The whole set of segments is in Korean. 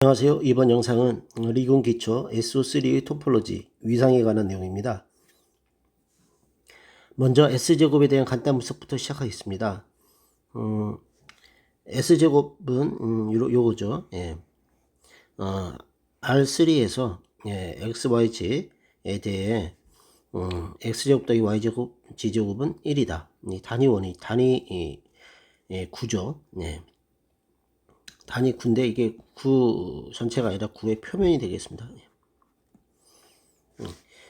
안녕하세요. 이번 영상은 리군 기초 SO3의 토폴로지, 위상에 관한 내용입니다. 먼저 S제곱에 대한 간단 분석부터 시작하겠습니다. S제곱은 요거죠. 예. R3에서 XYZ에 대해 X제곱 더하기 Y제곱, G제곱은 1이다. 단위 구죠. 예. 단위 9인데 이게 9 전체가 아니라 9의 표면이 되겠습니다.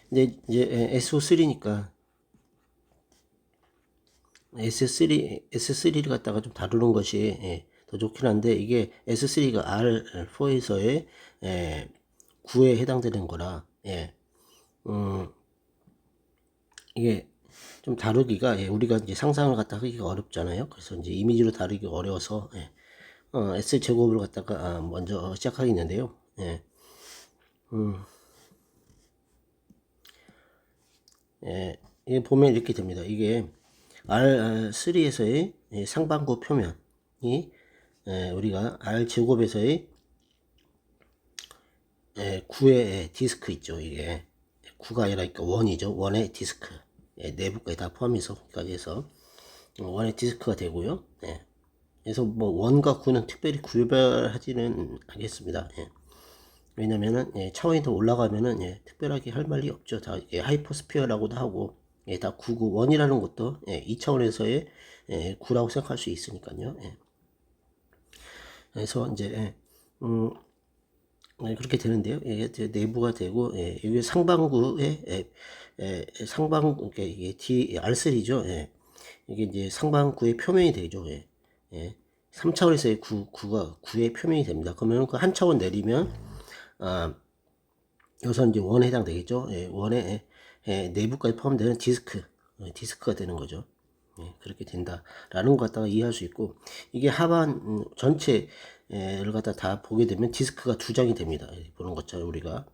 근데 이제 SO3니까 S3를 갖다가 좀 다루는 것이 더 좋긴 한데, 이게 S3가 R4에서의 9에 해당되는 거라 이게 좀 다루기가 우리가 이제 상상을 갖다 하기가 어렵잖아요. 그래서 이제 이미지로 다루기가 어려워서 S제곱을 갖다가 먼저 시작하겠는데요. 이게 보면 이렇게 됩니다. 이게 R3에서의 상반구 표면이 우리가 R제곱에서의 9의 디스크 있죠. 이게 9가 아니라 원이죠. 원의 디스크. 내부까지 다 포함해서 까지 해서 원의 디스크가 되고요. 그래서 뭐 원과 9는 특별히 구별하지는 않겠습니다. 왜냐면은 차원이 더 올라가면은 특별하게 할 말이 없죠. 다 하이퍼스피어라고도 하고 다 9고 원이라는 것도 2차원에서의 9라고 생각할 수 있으니까요. 그래서 이제 그렇게 되는데요. 이게 내부가 되고 이게 상반구의 상반구 이게 R3죠. 이게 이제 상반구의 표면이 되죠. 3차원에서의 9가 9의 표면이 됩니다. 그러면 그 한 차원 내리면 여기서 이제 원에 해당되겠죠. 원의 내부까지 포함되는 디스크가 되는 거죠. 그렇게 된다라는 것 갖다가 이해할 수 있고, 이게 하반 전체를 갖다 다 보게 되면 디스크가 두 장이 됩니다. 보는 것처럼 우리가.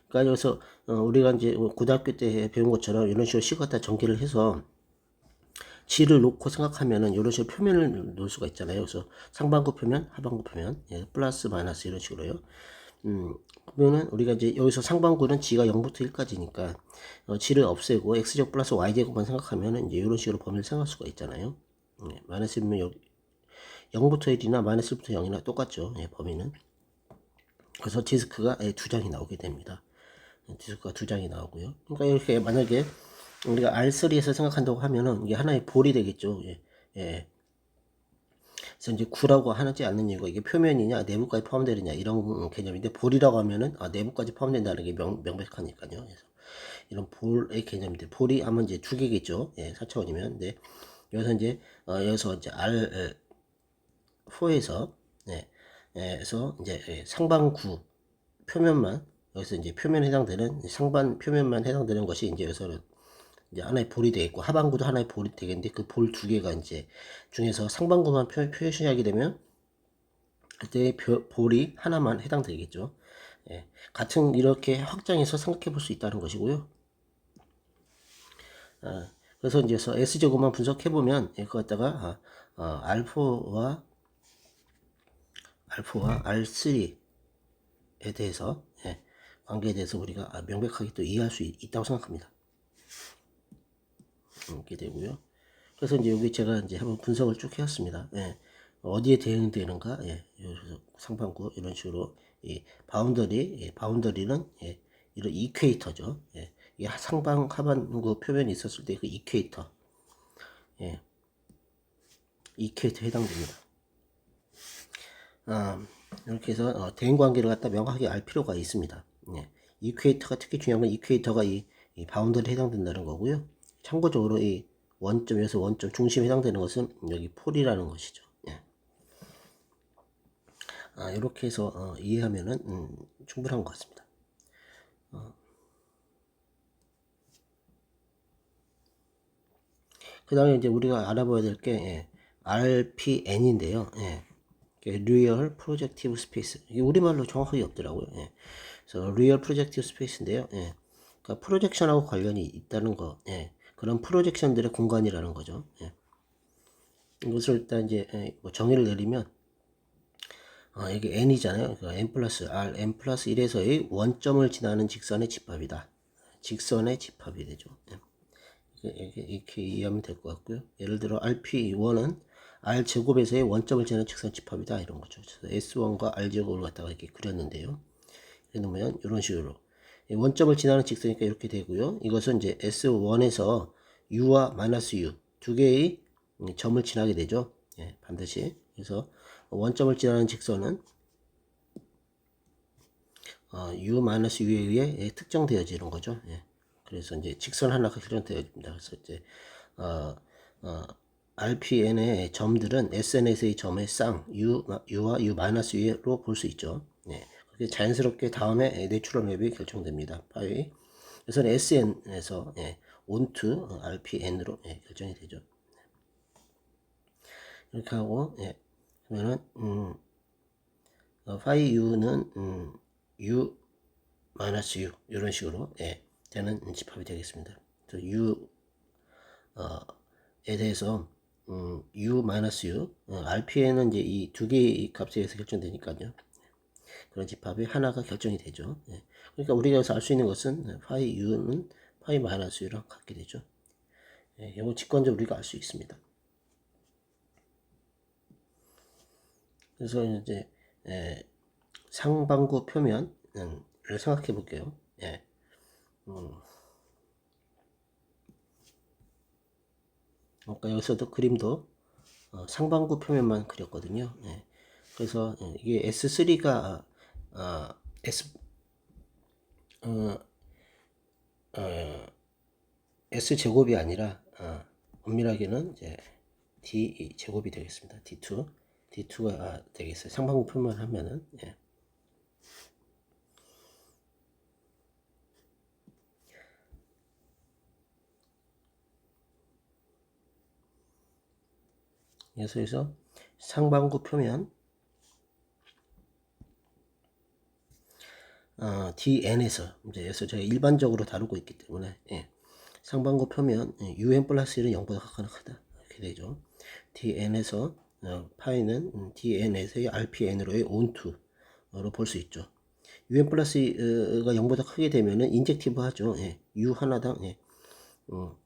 그러니까 여기서 우리가 이제 고등학교 때 배운 것처럼 이런 식으로 식 갖다 전개를 해서 G를 놓고 생각하면은 이런 식으로 표면을 놓을 수가 있잖아요. 그래서 상반구 표면, 하반구 표면, 플러스 마이너스 이런 식으로요. 그러면은 우리가 이제 여기서 상반구는 G가 0부터 1까지니까 G를 없애고 X제곱 플러스 Y제곱만 생각하면은 이제 이런 식으로 범위를 생각할 수가 있잖아요. 마이너스 1면 0부터 1이나 마이너스 1부터 0이나 똑같죠. 범위는. 그래서 디스크가 두 장이 나오게 됩니다. 디스크가 두 장이 나오고요. 그러니까 이렇게 만약에 우리가 R3에서 생각한다고 하면은 이게 하나의 볼이 되겠죠. 그래서 이제 9라고 하지 않는 이유가 이게 표면이냐 내부까지 포함되느냐 이런 개념인데, 볼이라고 하면은 내부까지 포함된다는 게 명백하니까요. 그래서 이런 볼의 개념인데, 볼이 아마 이제 두 개겠죠. 4차원이면. 근데 여기서 이제 R4에서 에서 이제 상반구 표면만, 여기서 이제 표면에 해당되는 상반 표면만 해당되는 것이 이제 여기서는 이제 하나의 볼이 되겠고, 하반구도 하나의 볼이 되겠는데, 그 볼 두 개가 이제 중에서 상반구만 표시하게 되면 그때 볼이 하나만 해당되겠죠. 같은 이렇게 확장해서 생각해 볼 수 있다는 것이고요. 그래서 이제 S제곱만 분석해 보면 그거 갖다가 알파와 R3에 대해서 관계에 대해서 우리가 명백하게 또 이해할 수 있다고 생각합니다. 이렇게 되고요. 그래서 이제 여기 제가 이제 한번 분석을 쭉 해왔습니다. 어디에 대응되는가? 상반구 이런 식으로 이 바운더리는 이런 이퀘이터죠. 이 상방 하반구 표면이 있었을 때 그 이퀘이터 해당됩니다. 이렇게 해서 대응 관계를 갖다 명확하게 알 필요가 있습니다. 이퀘이터가 특히 중요한 건 이퀘이터가 이 바운더리에 해당된다는 거고요. 참고적으로 이 원점에서 원점 중심에 해당되는 것은 여기 폴이라는 것이죠. 이렇게 해서 이해하면은 충분한 것 같습니다. 그 다음에 이제 우리가 알아봐야 될 게 RPN인데요. Real Projective Space. 이게 우리말로 정확하게 없더라고요. 그래서 Real Projective Space인데요. 그러니까 프로젝션하고 관련이 있다는 거. 그런 프로젝션들의 공간이라는 거죠. 이것을 일단 이제 뭐 정의를 내리면 여기 n이잖아요. 그러니까 n 플러스 r, n 플러스 1에서의 원점을 지나는 직선의 집합이다. 직선의 집합이 되죠. 이렇게 이해하면 될 것 같고요. 예를 들어 RP1은 R 제곱에서의 원점을 지나는 직선 집합이다. 이런 거죠. 그래서 S1과 R 제곱을 갖다가 이렇게 그렸는데요. 이렇게 놓으면 이런 식으로 원점을 지나는 직선이니까 이렇게 되고요. 이것은 이제 S1에서 U와 마이너스 U 두 개의 점을 지나게 되죠. 예, 반드시. 그래서 원점을 지나는 직선은 U 마이너스 U에 의해 특정되어지는 거죠. 예. 그래서 이제 직선 하나가 결정되어집니다. 그래서 이제 RPN의 점들은 SNS의 점의 쌍 U와 U 마이너스 U로 볼 수 있죠. 예. 그게 자연스럽게 다음에 내추럴 맵이 결정됩니다. 파이. 그래서 SN에서 onto RPN으로 결정이 되죠. 이렇게 하고 그러면은 파이 U는 U 마이너스 U 이런 식으로 되는 집합이 되겠습니다. 그래서 U 에 대해서 U 마이너스 U RPN은 이제 이 두 개의 값에 의해서 결정되니까요. 그런 집합이 하나가 결정이 되죠. 그러니까 우리가 여기서 알 수 있는 것은 파이 U는 파이 마이너스 U랑 같게 되죠. 이거 직관적으로 우리가 알 수 있습니다. 그래서 이제 상반구 표면을 생각해 볼게요. 아까 여기서도 그림도 상반구 표면만 그렸거든요. 그래서 이게 S3가 S S 제곱이 아니라 엄밀하게는 이제 D 제곱이 되겠습니다. D2가 되겠어요. 상반구 표면 하면은 그래서 상반구 표면 DN에서 이제 여기서 제가 일반적으로 다루고 있기 때문에 상반구 표면 UN 플러스 1은 0보다 크다 이렇게 되죠. DN에서 파이는 DN에서의 RPN으로의 onto로 볼 수 있죠. UN 플러스가 0보다 크게 되면은 인젝티브 하죠. U 하나당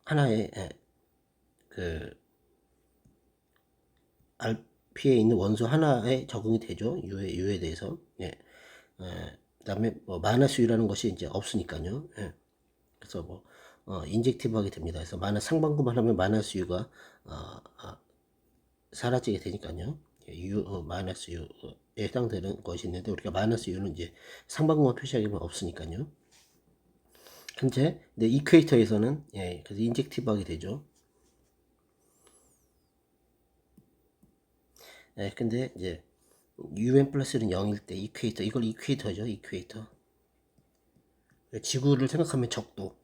하나의 그 RP에 있는 원소 하나에 적응이 되죠. U에 대해서. 그 다음에 뭐 마이너스 U라는 것이 이제 없으니까요. 그래서 뭐 인젝티브 하게 됩니다. 그래서 상반구만 하면 마이너스 U가 사라지게 되니까요. U 마이너스 U에 해당되는 것이 있는데 우리가 마이너스 U는 이제 상반구만 표시하기만 없으니까요. 현재 내 이퀘이터에서는 그래서 인젝티브 하게 되죠. 근데 이제 UN 플러스는 0일 때 이퀘이터 이걸 이퀘이터죠. 이퀘이터. 지구를 생각하면 적도.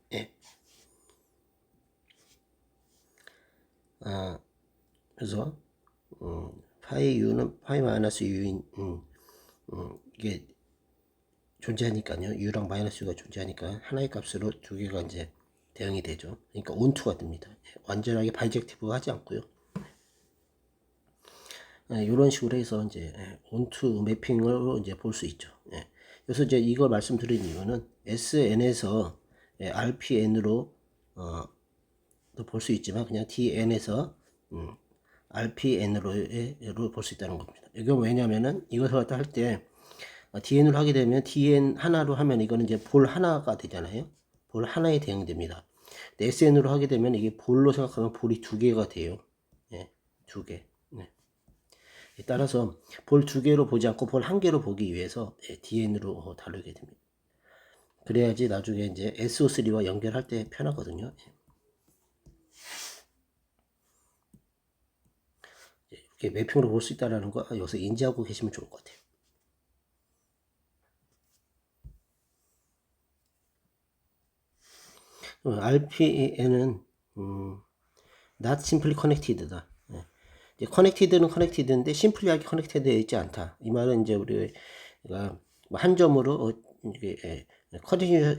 그래서 파이 U는 파이 마이너스 U인 이게 존재하니까요. U랑 마이너스 U가 존재하니까 하나의 값으로 두 개가 이제 대응이 되죠. 그러니까 온투가 됩니다. 완전하게 바이젝티브 하지 않고요. 이런 식으로 해서 이제 온투 매핑을 이제 볼 수 있죠. 그래서 이제 이걸 말씀드린 이유는 SN에서 RPN으로 볼 수 있지만 그냥 DN에서 RPN으로 볼 수 있다는 겁니다. 이건 왜냐면은 이것을 갖다 할 때 DN으로 하게 되면 DN 하나로 하면 이거는 이제 볼 하나가 되잖아요. 볼 하나에 대응됩니다. SN으로 하게 되면 이게 볼로 생각하면 볼이 두 개가 돼요. 두 개. 따라서 볼 두 개로 보지 않고 볼 한 개로 보기 위해서 DN으로 다루게 됩니다. 그래야지 나중에 이제 SO3와 연결할 때 편하거든요. 이렇게 매핑으로 볼 수 있다는 거 여기서 인지하고 계시면 좋을 것 같아요. RPN은 not simply connected다. 커넥티드는 커넥티드인데 심플리하게 커넥티드되어 있지 않다. 이 말은 이제 우리가 한 점으로 이게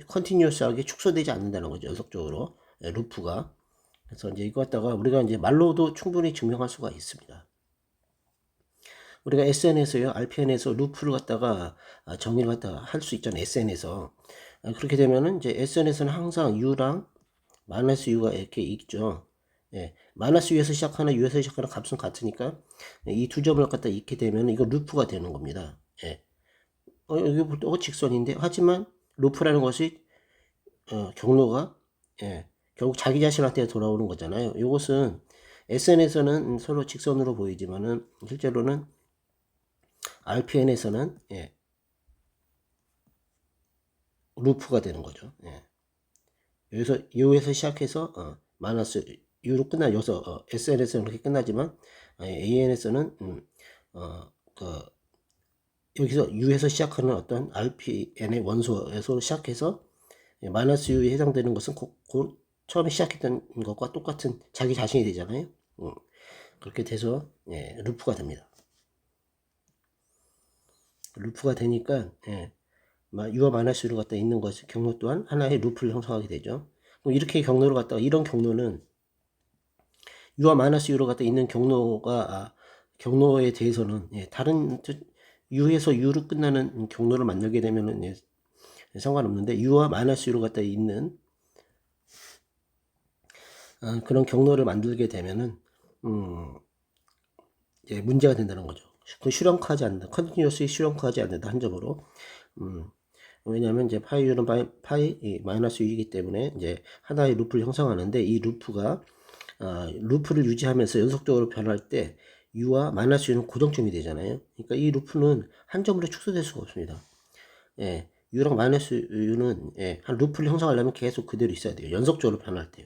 컨티뉴어스하게 축소되지 않는다는 거죠. 연속적으로 루프가. 그래서 이제 이거 갖다가 우리가 이제 말로도 충분히 증명할 수가 있습니다. 우리가 SN에서요, RPN에서 루프를 갖다가 정의를 갖다가 할 수 있잖아요. SN에서. 그렇게 되면은 이제 SN에서는 항상 U랑 마이너스 U가 이렇게 있죠. 예, 마이너스 U에서 시작하는 U에서 시작하는 값은 같으니까 이 두 점을 갖다 잊게 되면 이거 루프가 되는 겁니다. 예. 여기부터 직선인데 하지만 루프라는 것이 경로가 예, 결국 자기 자신한테 돌아오는 거잖아요. 이것은 SN에서는 서로 직선으로 보이지만은 실제로는 RPN에서는 예, 루프가 되는 거죠. 예. 여기서 U에서 시작해서 마이너스 U로 끝나 여기서 SN에서는 그렇게 끝나지만 AN에서는 그 여기서 U에서 시작하는 어떤 RPN의 원소에서 시작해서 마이너스 U에 해당되는 것은 처음에 시작했던 것과 똑같은 자기 자신이 되잖아요. 그렇게 돼서 루프가 됩니다. 루프가 되니까 U와 마이너스 U를 갖다 있는 것이 경로 또한 하나의 루프를 형성하게 되죠. 그럼 이렇게 경로를 갖다가 이런 경로는 U와 마이너스 U를 갖다 있는 경로에 대해서는 다른 U에서 U로 끝나는 경로를 만들게 되면은 상관없는데 U와 마이너스 U를 갖다 있는 그런 경로를 만들게 되면은 문제가 된다는 거죠. 그 슈렁크하지 않는다. 컨티뉴어스히 슈렁크하지 않는다. 한 점으로. 왜냐하면 이제 파이 U는 파이 마이너스 U이기 때문에 이제 하나의 루프를 형성하는데 이 루프가 루프를 유지하면서 연속적으로 변할 때 U와 마이너스 U는 고정점이 되잖아요. 그러니까 이 루프는 한 점으로 축소될 수가 없습니다. 예, U랑 마이너스 U는 한 루프를 형성하려면 계속 그대로 있어야 돼요. 연속적으로 변할 때요.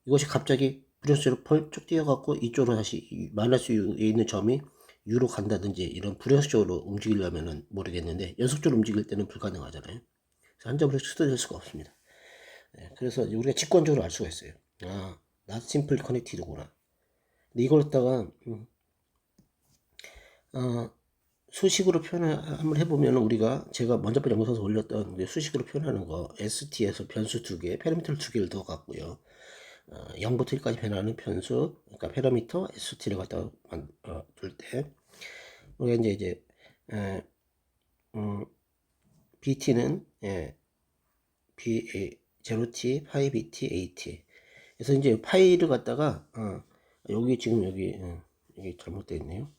이것이 갑자기 불연속으로 펄쭉 뛰어갖고 이쪽으로 다시 마이너스 U에 있는 점이 U로 간다든지 이런 불연속적으로 움직이려면은 모르겠는데 연속적으로 움직일 때는 불가능하잖아요. 그래서 한 점으로 축소될 수가 없습니다. 그래서 우리가 직관적으로 알 수가 있어요. not simple connected구나. 근데 이걸 갖다가 수식으로 표현을 한번 해보면 우리가 제가 먼저 영상에서 올렸던 수식으로 표현하는 거 ST에서 변수 2개, 패러미터를 2개를 더 갖고요. 0부터 1까지 변하는 변수, 그러니까 패러미터 ST를 갖다가 둘 때 우리가 이제 BT는 B0T, 파이 BT, AT. 그래서 이제 파이를 갖다가 여기 지금 여기 잘못되어 있네요.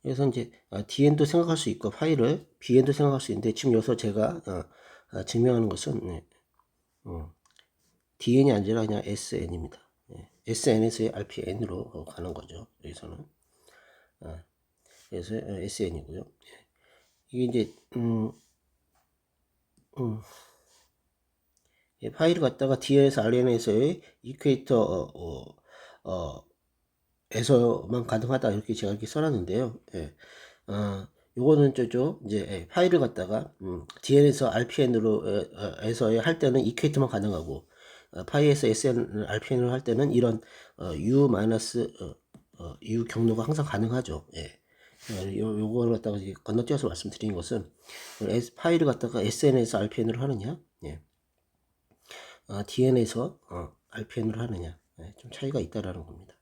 그래서 이제 DN도 생각할 수 있고 파이를 BN도 생각할 수 있는데 지금 여기서 제가 증명하는 것은 DN이 아니라 그냥 SN입니다. SN에서의 RPN으로 가는 거죠. 여기서는 그래서 SN이고요. 이게 이제 파일을 갖다가 DN에서 RN에서의 이퀘이터 에서만 가능하다 이렇게 제가 이렇게 써놨는데요. 요거는 이제 파일을 갖다가 DN에서 RPN으로 에서의 할 때는 이퀘이트만 가능하고 파이에서 SN RPN을 할 때는 이런 U 마이너스 U 경로가 항상 가능하죠. 요거를 갖다가 이제 건너뛰어서 말씀드린 것은 파일을 갖다가 SN에서 RPN으로 하느냐, DN에서 RPN으로 하느냐, 좀 차이가 있다라는 겁니다.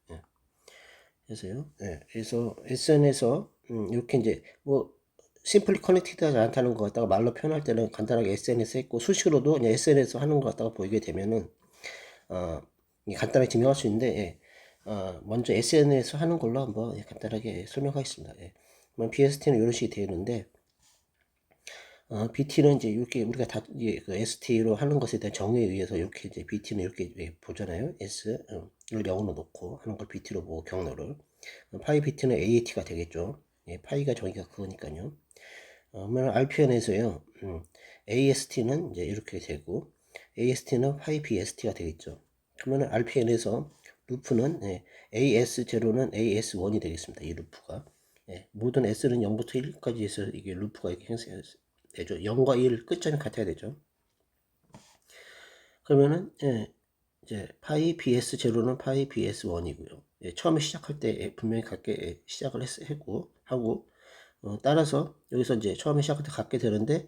그래서요. 그래서 SN에서 이렇게 이제 뭐 심플리 커넥티드하지 않다는 것 갖다가 말로 표현할 때는 간단하게 SN에서 했고 수식으로도 그냥 SN에서 하는 것 갖다가 보이게 되면은 간단하게 증명할 수 있는데 먼저 SN에서 하는 걸로 한번 간단하게 설명하겠습니다. 그러면 BST는 이런 식이 되어 있는데 BT는 이제 이렇게 우리가 다 이제 그 ST로 하는 것에 대한 정의에 의해서 이렇게 이제 BT는 이렇게 보잖아요. S를 0으로 놓고 하는 걸 BT로 보고 경로를 파이 BT는 AAT가 되겠죠. 파이가 정의가 그거니까요. 그러면 RPN에서요. AST는 이제 이렇게 되고 AST는 파이 BST가 되겠죠. 그러면 RPN에서 루프는 AS0는 AS1이 되겠습니다. 이 루프가 모든 S는 0부터 1까지 해서 이게 루프가 이렇게 되죠. 0과 1 끝점이 같아야 되죠. 그러면은 이제 파이 BS0는 파이 BS1이고요. 처음에 시작할 때 분명히 같게 시작을 하고 따라서 여기서 이제 처음에 시작할 때 같게 되는데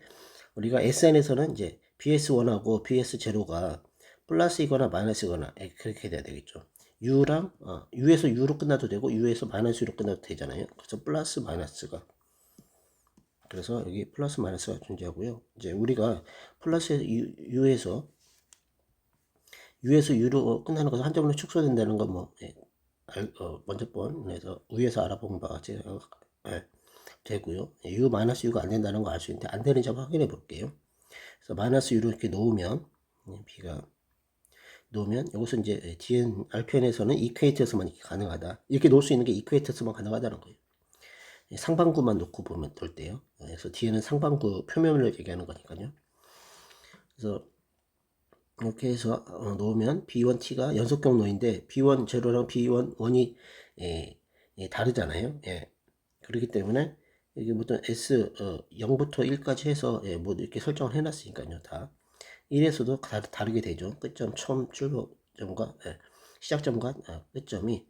우리가 SN에서는 이제 BS1하고 BS0가 플러스이거나 마이너스이거나 그렇게 돼야 되겠죠. U랑 U에서 U로 끝나도 되고 U에서 마이너스 U로 끝나도 되잖아요. 그래서 플러스 마이너스가, 그래서 여기 플러스 마이너스가 존재하고요. 이제 우리가 플러스 U에서 U로 끝나는 것은 한 점으로 축소된다는 건 뭐 먼저 번에서 위에서 알아본 바가 되고요. U 마이너스 U가 안 된다는 거 알 수 있는데 안 되는 점 확인해 볼게요. 그래서 마이너스 U로 이렇게 놓으면 B가 놓으면 이것은 이제 DN RPN에서는 이퀘이트에서만 이렇게 가능하다. 이렇게 놓을 수 있는 게 이퀘이트에서만 가능하다는 거예요. 상반구만 놓고 보면 될 때요. 그래서 DN은 상반구 표면을 얘기하는 거니까요. 그래서 이렇게 해서 놓으면 B1T가 연속 경로인데 B1 제로랑 B1 1이 다르잖아요. 예. 그렇기 때문에 이게 무슨 S 0부터 1까지 해서 뭐 이렇게 설정을 해놨으니까요. 다 1에서도 다르게 되죠. 끝점 처음 출발점과 시작점과 끝점이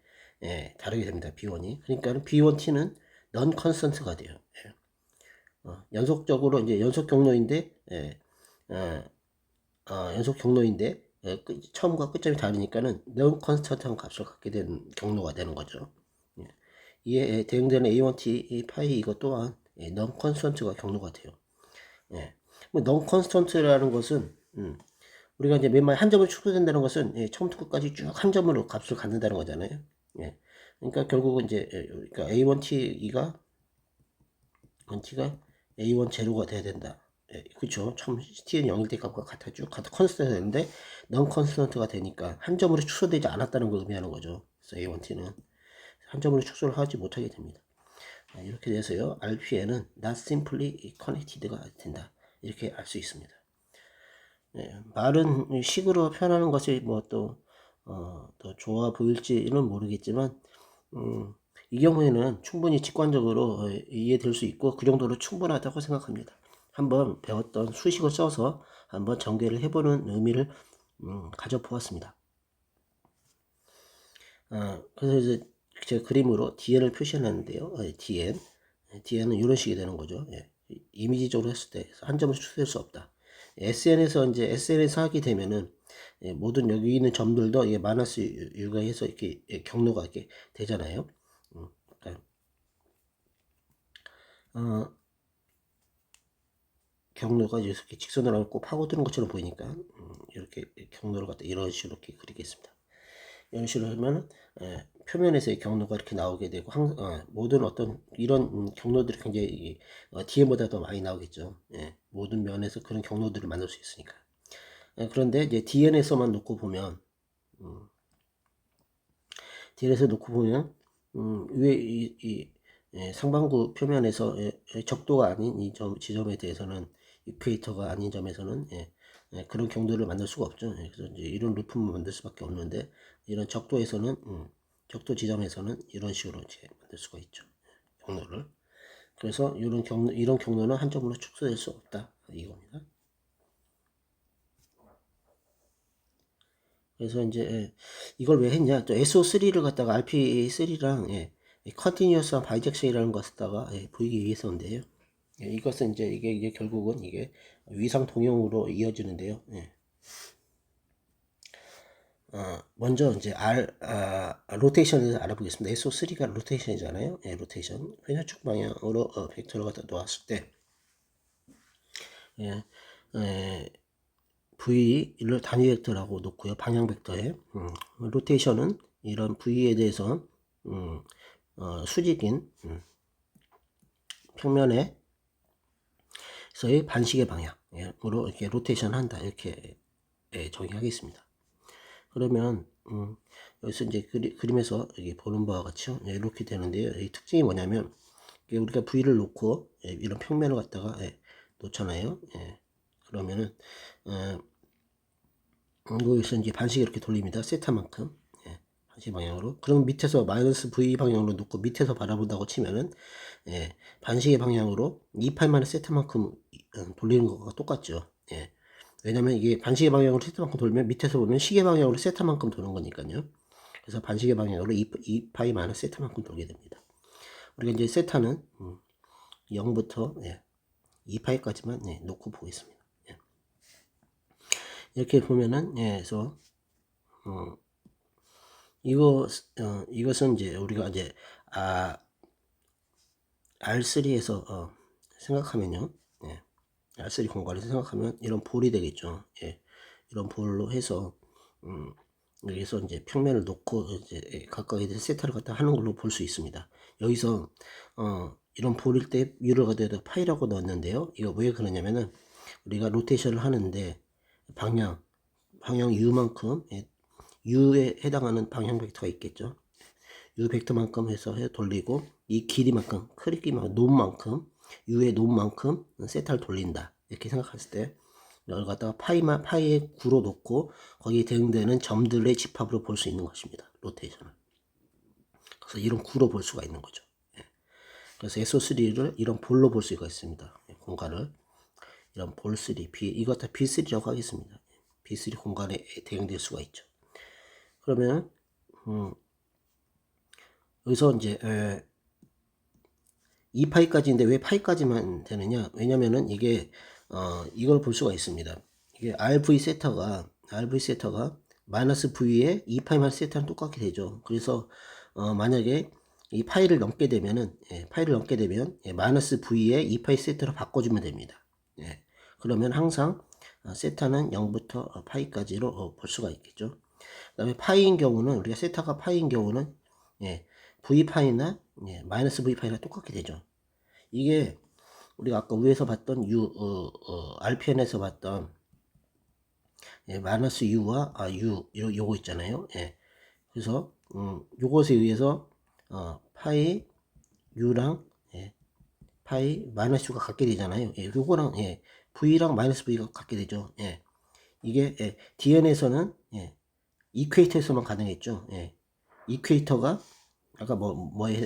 다르게 됩니다. B1이. 그러니까 B1T는 non constant가 돼요. 연속적으로 이제 연속 경로인데 연속 경로인데 처음과 끝점이 다르니까는 non constant한 값을 갖게 되는 경로가 되는 거죠. 이에 대응되는 A1T 파이 이것 또한 non constant가 경로가 돼요. 뭐 non constant라는 것은 우리가 이제 맨 마디 한 점을 축소된다는 것은 처음부터 끝까지 쭉 한 점으로 값을 갖는다는 거잖아요. 그러니까 결국은 이제 그러니까 A1T가 A1 제로가 돼야 된다. 그렇죠. 처음 t는 0일 때 값과 같아 쭉 컨스턴트 되는데 non 컨스턴트가 되니까 한 점으로 축소되지 않았다는 걸 의미하는 거죠. 그래서 A1T는 한 점으로 축소를 하지 못하게 됩니다. 이렇게 돼서요. RPN은 not simply connected가 된다. 이렇게 알 수 있습니다. 말은 식으로 표현하는 것이 뭐 더 좋아 보일지는 모르겠지만 이 경우에는 충분히 직관적으로 이해될 수 있고 그 정도로 충분하다고 생각합니다. 한번 배웠던 수식을 써서 한번 전개를 해보는 의미를 가져보았습니다. 그래서 이제 제가 그림으로 DN을 표시해놨는데요. DN은 이런 식이 되는 거죠. 이미지적으로 했을 때 한 점을 축소할 수 없다. SN에서 하게 되면은 모든 여기 있는 점들도 이게 마이너스 U가 해서 이렇게 경로가 이렇게 되잖아요. 경로가 이렇게 직선으로 꼭 파고드는 것처럼 보이니까 이렇게 경로를 갖다 이런 식으로 이렇게 그리겠습니다. 이런 식으로 하면 표면에서의 경로가 이렇게 나오게 되고 모든 어떤 이런 경로들이 굉장히 DN보다 더 많이 나오겠죠. 모든 면에서 그런 경로들을 만들 수 있으니까. 그런데 이제 DN에서만 놓고 보면 DN에서 놓고 보면 위에 이 상반구 표면에서 적도가 아닌 이 지점에 대해서는 이퀘이터가 아닌 점에서는 그런 경로를 만들 수가 없죠. 그래서 이제 이런 루프만 만들 수밖에 없는데 이런 적도에서는 적도 지점에서는 이런 식으로 이제 만들 수가 있죠. 경로를. 그래서 이런 경로는 한 점으로 축소될 수 없다 이겁니다. 그래서 이제 이걸 왜 했냐? 또 SO3를 갖다가 RP3랑 컨티뉴어스한 바이젝션이라는 것을 갖다가 보이기 위해서인데요. 이것은 이제 이게 결국은 이게 위상 동형으로 이어지는데요. 먼저 이제 로테이션을 알아보겠습니다. SO3가 로테이션이잖아요. 로테이션. 회전축 방향으로 벡터를 갖다 놓았을 때 V를 단위 벡터라고 놓고요. 방향 벡터에 로테이션은 이런 V에 대해서 수직인 평면에서의 반시계 방향으로 이렇게 로테이션 한다. 이렇게 정의하겠습니다. 그러면 여기서 이제 그림에서 여기 보는 바와 같이 이렇게 되는데요. 이 특징이 뭐냐면 우리가 V를 놓고 이런 평면을 갖다가 놓잖아요. 그러면은 여기서 이제 반시계 이렇게 돌립니다. 세타만큼 반시 방향으로. 그럼 밑에서 마이너스 V 방향으로 놓고 밑에서 바라본다고 치면은 반시계 방향으로 2파이마이너스 세타만큼 돌리는 것과 똑같죠. 왜냐면 이게 반시계 방향으로 세타만큼 돌면 밑에서 보면 시계 방향으로 세타만큼 도는 거니까요. 그래서 반시계 방향으로 2파이 마이너스 세타만큼 돌게 됩니다. 우리가 이제 세타는 0부터 2파이까지만 놓고 보겠습니다. 이렇게 보면은, 예, 그래서, 이것은 이제 우리가 이제, R3에서, 생각하면요. 예, R3 공간에서 생각하면 이런 볼이 되겠죠. 예, 이런 볼로 해서, 여기서 이제 평면을 놓고 이제 각각에 대해서 세타를 갖다 하는 걸로 볼 수 있습니다. 여기서 이런 볼일 때 U를 갖다 파이라고 넣었는데요. 이거 왜 그러냐면은 우리가 로테이션을 하는데 방향 U만큼 U에 해당하는 방향 벡터가 있겠죠. U 벡터만큼 해서 돌리고 이 길이만큼 크기만큼 놈만큼 U의 놈만큼 세타를 돌린다. 이렇게 생각했을 때 이걸 갖다가 파이에 구로 놓고 거기에 대응되는 점들의 집합으로 볼 수 있는 것입니다. 로테이션을. 그래서 이런 구로 볼 수가 있는 거죠. 예. 그래서 SO3를 이런 볼로 볼 수가 있습니다. 예, 공간을 이런 볼 3, 이것 다 B3라고 하겠습니다. B3 공간에 대응될 수가 있죠. 그러면 여기서 이제 이 파이까지인데 왜 파이까지만 되느냐? 왜냐면은 이게 이걸 볼 수가 있습니다. 이게 RV 세타가 마이너스 V에 2파이 마이너스 세타는 똑같게 되죠. 그래서 만약에 이 파이를 넘게 되면은 파이를 넘게 되면 마이너스 V에 2파이 세타로 바꿔주면 됩니다. 예, 그러면 항상 세타는 0부터 파이까지로 볼 수가 있겠죠. 그 다음에 파이인 경우는 우리가 세타가 파이인 경우는 V 파이나 마이너스 V 파이나 똑같게 되죠. 이게 우리가 아까 위에서 봤던 RPN에서 봤던 마이너스 U와 요거 있잖아요. 예. 그래서 요것에 의해서 파이 U랑 파이 마이너스 U가 같게 되잖아요. 예. 요거랑 V랑 마이너스 V가 같게 되죠. 예. 이게 DN에서는 이퀘이터에서만 가능했죠. 예. 이퀘이터가 아까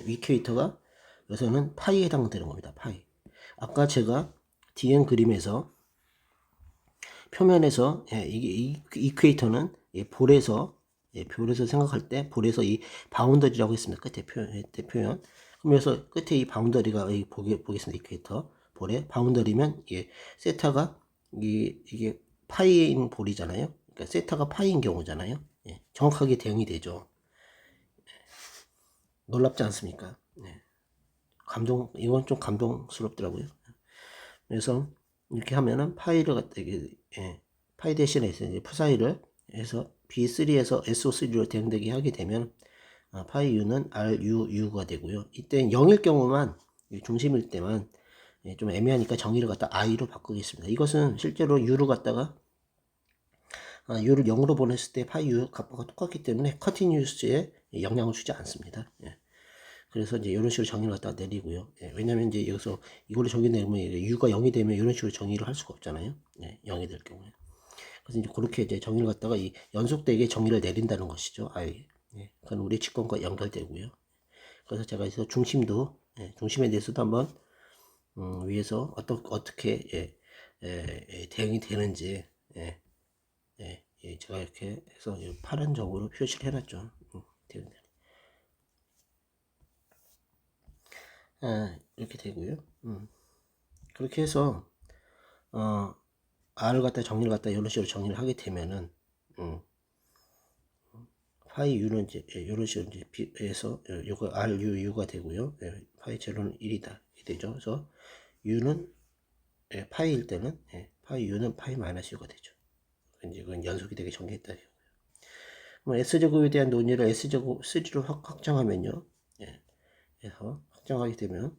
이퀘이터가 여기서는 파이에 해당되는 겁니다. 파이. 아까 제가 DN 그림에서 표면에서 이게 이퀘이터는 볼에서 볼에서 생각할 때 볼에서 이 바운더리라고 했습니다. 끝에 표현. 그러면서 끝에 이 바운더리가 보겠습니다. 이퀘이터 볼에 바운더리면 세타가 이게 파이인 볼이잖아요. 그러니까 세타가 파이인 경우잖아요. 정확하게 대응이 되죠. 놀랍지 않습니까? 이건 좀 감동스럽더라고요. 그래서 이렇게 하면은 파이를 갖다 파이 대신에 이제 푸사이를 해서 B3에서 SO3로 대응되게 하게 되면 파이 U는 RUU가 되고요. 이때 0일 경우만 중심일 때만 좀 애매하니까 정의를 갖다 I로 바꾸겠습니다. 이것은 실제로 U를 갖다가 U를 0으로 보냈을 때 파이 U 값과 똑같기 때문에 커티뉴스에 영향을 주지 않습니다. 그래서 이제 이런 식으로 정의를 갖다 내리고요. 왜냐면 이제 여기서 이걸로 정의 내리면 U가 0이 되면 이런 식으로 정의를 할 수가 없잖아요. 0이 될 경우에. 그래서 이제 그렇게 이제 정의를 갖다가 이 연속되게 정의를 내린다는 것이죠. 아예. 그건 우리 직권과 연결되고요. 그래서 제가 그래서 중심에 대해서도 한번 위에서 어떻게 대응이 되는지 제가 이렇게 해서 파란 점으로 표시를 해놨죠. 이렇게 되고요. 그렇게 해서 R을 갖다 정리를 갖다 이런 식으로 정리를 하게 되면은 파이 U는 이제 이런 식으로 이제 B에서 요거 RUU가 되고요. 파이 제로는 1이다 이렇게 되죠. 그래서 U는 파이일 때는 파이 U는 파이 마이너스 U가 되죠. 이제 그건 연속이 되게 전개했다. 뭐 S제곱에 대한 논의를 S제곱 3로 확정하면요. 그래서 확정하게 되면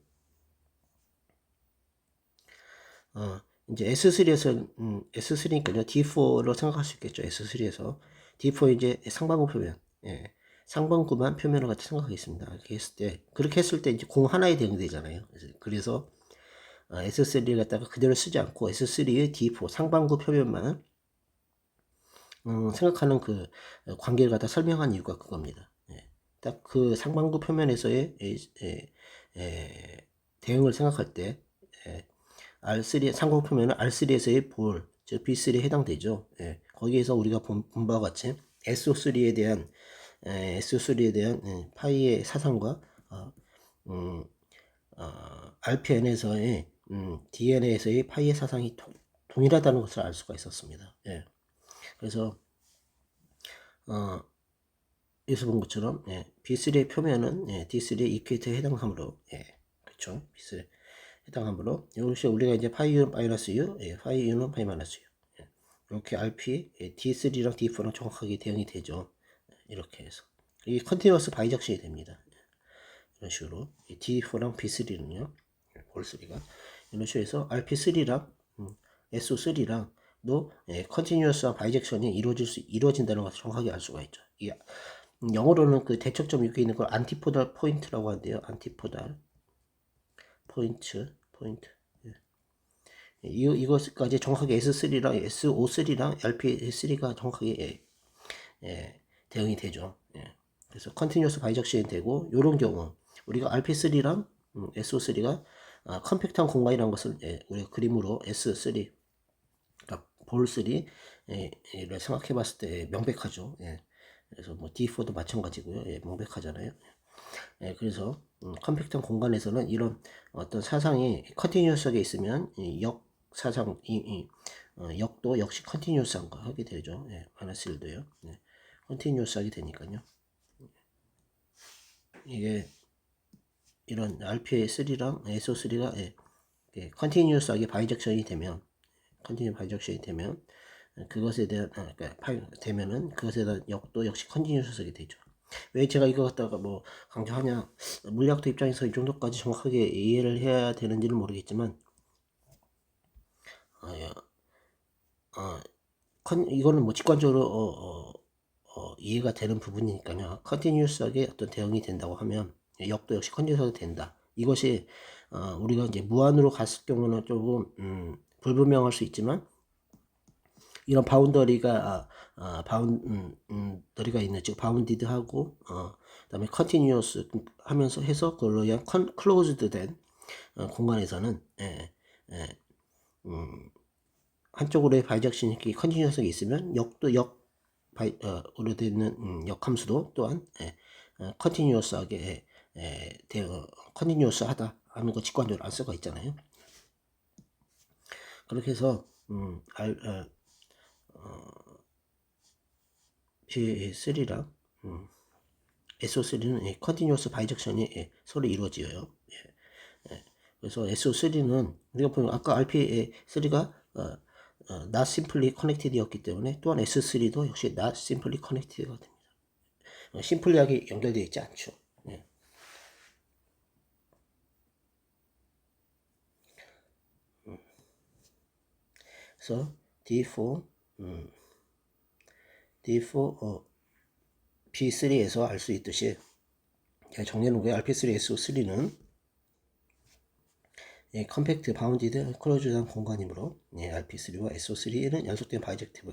이제 S3니까요. D4로 생각할 수 있겠죠. S3에서 D4 이제 상반구 표면, 상반구만 표면을 같이 생각하겠습니다. 그렇게 했을 때 이제 공 하나에 대응되잖아요. 그래서 S3를 갖다가 그대로 쓰지 않고 S3의 D4 상반구 표면만 생각하는 그 관계를 갖다 설명한 이유가 그겁니다. 딱 그 상반구 표면에서의 대응을 생각할 때 R3 상공 표면은 R3에서의 볼, 즉 B3에 해당되죠. 거기에서 우리가 본 바와 같이 SO3에 대한 파이의 사상과 RPN에서의 DNA에서의 파이의 사상이 동일하다는 것을 알 수가 있었습니다. 그래서 여기서 본 것처럼 B3의 표면은 D3의 이퀘이터에 해당하므로 그렇죠. B3에 해당하므로 이것이 우리가 이제 파이 U 마이너스 U, 파이 U는 파이 마이너스 U 이렇게 RP D3랑 D4랑 정확하게 대응이 되죠. 이렇게 해서 이 컨티뉴어스 바이적션이 됩니다. 이런 식으로 D4랑 B3는요 볼3가 이런 식으로 해서 RP3랑 SO3랑 도 컨티뉴어스한 바이젝션이 이루어진다는 것을 정확하게 알 수가 있죠. 이게 영어로는 그 대척점 옆에 있는 걸 안티포달 포인트라고 하는데요. 안티포달 포인트 이것까지 정확하게 S3랑 SO3랑 RP3가 정확하게 대응이 되죠. 그래서 컨티뉴어스 바이젝션이 되고 이런 경우 우리가 RP3랑 SO3가 컴팩트한 공간이라는 것을 우리가 그림으로 S3 그러니까 볼3를 생각해 봤을 때 명백하죠. 그래서 뭐 D4도 마찬가지고요. 명백하잖아요. 그래서 컴팩트한 공간에서는 이런 어떤 사상이 컨티뉴어스하게 있으면 역 사상 역도 역시 컨티뉴어스한 거 하게 되죠. 마이너스 1도요. 컨티뉴어스하게 되니까요. 이게 이런 RPA3랑 SO3가 컨티뉴어스하게 바이젝션이 되면 그것에 대한 되면은 그것에 대한 역도 역시 컨티뉴어스하게 되죠. 왜 제가 이거 갖다가 뭐 강조하냐, 물리학도 입장에서 이 정도까지 정확하게 이해를 해야 되는지는 모르겠지만 이거는 뭐 직관적으로 이해가 되는 부분이니까요. 컨티뉴어스하게 어떤 대응이 된다고 하면 역도 역시 컨티뉴어스하게 된다. 이것이 우리가 이제 무한으로 갔을 경우는 조금 불분명할 수 있지만 이런 바운더리가 바운더리가 있는 즉 바운디드하고 그다음에 컨티뉴어스 하면서 해서 그걸로 그냥 클로즈드 된 공간에서는 한쪽으로의 바이젝션이 컨티뉴어스가 있으면 역도 으로 되는 역함수도 또한 컨티뉴어스하게 컨티뉴어스하다 하는 거 직관적으로 알 수가 있잖아요. 그렇게 해서 B3랑 SO3는 컨티뉴어스 바이젝션이 서로 이루어져요. 그래서 SO3는 우리가 보면 아까 RP3가 not simply connected이었기 때문에 또한 S3도 역시 not simply connected가 됩니다. 심플리하게 연결되어 있지 않죠. 그래서 D4 B3에서 알 수 있듯이 정리해 놓은 거예요. RP3 SO3는 컴팩트 바운디드 클로즈한 공간이므로 RP3와 SO3는 연속된 바이젝티브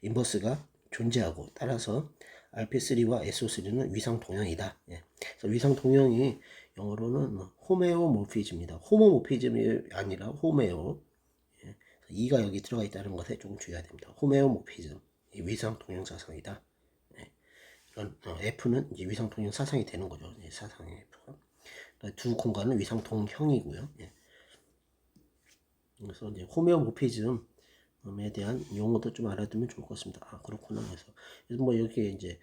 인버스가 존재하고 따라서 RP3와 SO3는 위상 동형이다. 그래서 위상 동형이 영어로는 호메오모피즘입니다. 호모모피즘이 아니라 호메오. 이가 여기 들어가 있다는 것에 조금 주의해야 됩니다. 호메오모피즘, 위상 동형 사상이다. 이런 F는 이제 위상 동형 사상이 되는 거죠. 사상의 F가. 두 공간은 위상 동형이고요. 그래서 이제 호메오모피즘에 대한 용어도 좀 알아두면 좋을 것 같습니다. 아, 그렇구나. 그래서 뭐 여기에 이제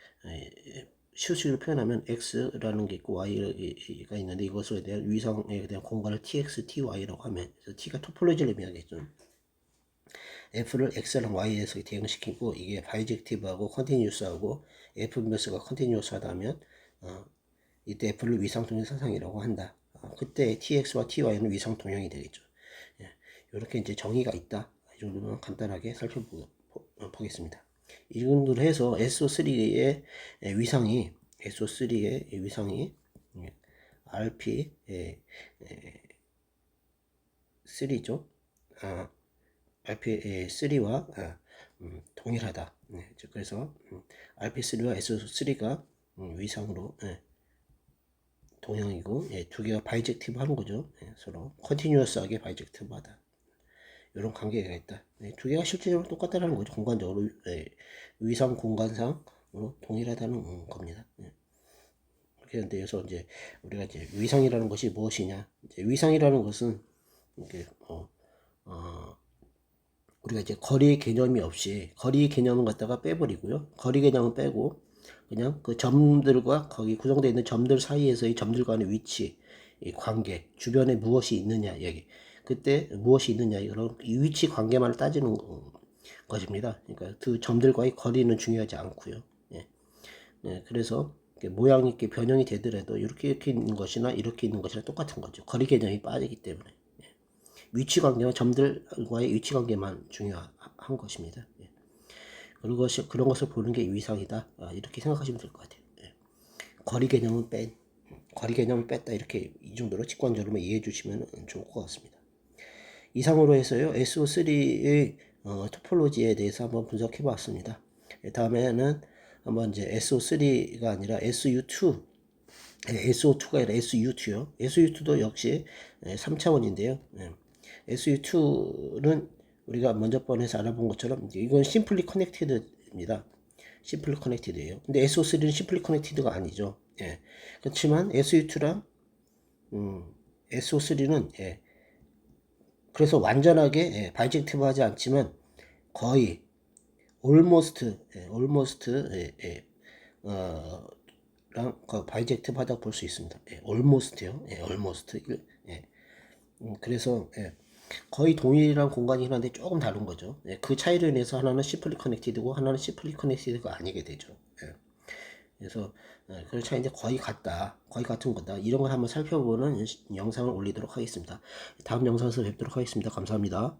수식으로 표현하면 x라는 게 있고 y가 있는데 이것에 대한 위상에 대한 공간을 tx, ty라고 하면 그래서 t가 토폴로지를 의미하겠죠. f를 x랑 y에서 대응시키고 이게 바이젝티브하고 컨티뉴어스하고 f 인버스가 컨티뉴어스하다면 이때 f를 위상동형 사상이라고 한다. 그때 tx와 ty는 위상동형이 되겠죠. 이렇게 이제 정의가 있다. 이 정도는 간단하게 살펴보겠습니다. 이 정도로 해서 SO3의 위상이 RP 3죠. RP3와 동일하다. 그래서 RP3와 SO3가 위상으로 동형이고 두 개가 바이젝티브 하는 거죠. 서로 컨티뉴어스하게 바이젝티브하다. 이런 관계가 있다. 두 개가 실질적으로 똑같다는 거죠. 공간적으로 위상 공간상으로 동일하다는 겁니다. 그렇게 돼서 이제 우리가 이제 위상이라는 것이 무엇이냐? 이제 위상이라는 것은 이렇게 우리가 이제 거리 개념이 없이 거리 개념을 갖다가 빼버리고요. 거리 개념은 빼고 그냥 그 점들과 거기 구성되어 있는 점들 사이에서의 점들 간의 위치, 이 관계, 주변에 무엇이 있느냐 여기 그때 무엇이 있느냐 이런 이 위치 관계만 따지는 것입니다. 그러니까 그 점들과의 거리는 중요하지 않고요. 예. 예, 그래서 모양이 이렇게 변형이 되더라도 이렇게 있는 것이나 이렇게 있는 것이나 똑같은 거죠. 거리 개념이 빠지기 때문에. 위치 관계와 점들과의 위치 관계만 중요한 것입니다. 예. 그런 것을 보는 게 위상이다. 이렇게 생각하시면 될 것 같아요. 예. 거리 개념은 거리 개념을 뺐다. 이렇게 이 정도로 직관적으로 이해해 주시면 좋을 것 같습니다. 이상으로 해서요, SO3의 토폴로지에 대해서 한번 분석해 봤습니다. 다음에는 한번 이제 SO3가 아니라 SU2, SO2가 아니라 SU2요. SU2도 역시 3차원인데요. SU2는 우리가 먼저 번에서 알아본 것처럼 이건 심플리 커넥티드입니다. 심플리 커넥티드예요. 근데 SO3는 심플리 커넥티드가 아니죠. 예. 그렇지만 SU2랑 SO3는 그래서 완전하게 바이젝티브 하지 않지만 거의 almost 랑 바이젝티브 하다 볼 수 있습니다. almost요. almost. 그래서 거의 동일한 공간이긴 한데 조금 다른 거죠. 그 차이로 인해서 하나는 시플리 커넥티드고 하나는 시플리 커넥티드가 아니게 되죠. 그래서 그 차이인데 거의 같다, 거의 같은 거다. 이런 걸 한번 살펴보는 영상을 올리도록 하겠습니다. 다음 영상에서 뵙도록 하겠습니다. 감사합니다.